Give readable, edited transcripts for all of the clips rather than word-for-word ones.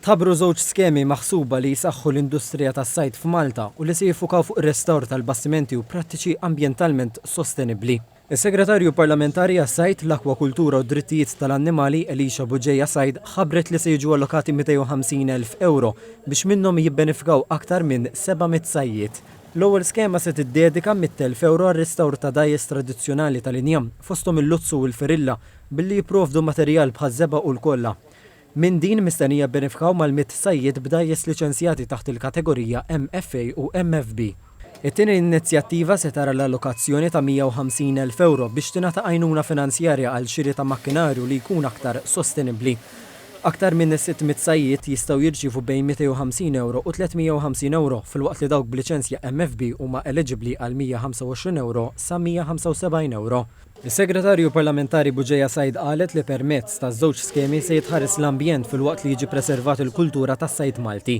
Tħabbru żewġ skemi maħsuba li jsaħħu l-industrija tas-sajd f'Malta u li se jiffukaw fuq ir-restawr tal-bastimenti u prattiċi ambjentalment sostenibbli. Is-Segretarju Parlamentari għas-Sajd, l-Akwakultura u d-Drittijiet tal-Annimali Elisha Buġejja Sajd ħabbret li se jiġu allokati 250,000 euro biex minnhom jibbenefikaw aktar minn 700 sajjied. L-ewwel skema se tiddedika 100,000 euro għar-restawr ta' dajjes tradizzjonali tal-injam fosthom il-luzzu u l-firilla billi jipprovdu materjal bħaż-żeba u l-kolla. Min din mistennija benefikaw mal-100 sajjied b'dajjes liċenzjati taħt il-kategorija MFA u MFB. It-tieni inizjattiva se tara l-allokazzjoni ta' 150,000 euro biex tingħata għajnuna finanzjarja għal xiri ta' makkinarju li jkun aktar sostenibbli. Aktar minn 600 sajjied jistgħu jirċievu bejn 250 euro u 350 euro fil-waqt li dawk b'liċenzja MFB huma eligibbli għal 125 euro sa 175 euro. Is-Segretarju Parlamentari Buġejja Sajd qalet li permezz taż-żewġ skemi se jitħares l-ambjent filwaqt li jiġi preservat il-kultura tas-sajd Malti.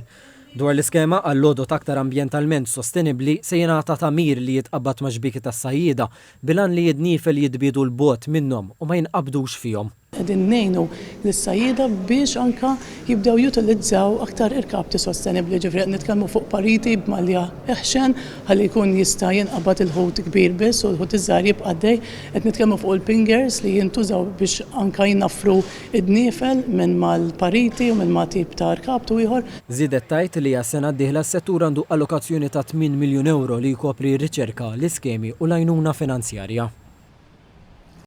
Dwar l-iskema għall-għodot aktar ambjentalment sostenibbli se jingħata tagħmir li jitqabbad maġbiki tas-sajjieda bilan li jidnifel jitbiedu l-bogħod minnhom u ma jinqabdux fihom. Qegħdin ngħinu lis-sajjieda biex anke jibdew jutilizzaw aktar irkabti sostenibbli, ġifieri qed nitkellmu fuq pariti b'malja eħxen ħalli jkun jista' jinqabad il-ħut kbir biss u l-ħut iżgħar jibqa' dej. Qed nitkellmu fuq il-pingers li jintużaw biex anke jnaffru id-dniefel minn mal-pariti u minn ma' tip ta' irkabtu ieħor. Żiedet tajt li għas-sena d-dieħla s-settur għandu allokazzjoni ta' 8 miljun euro li jkopri r-riċerka, l-iskemi u l-għajnuna finanzjarja.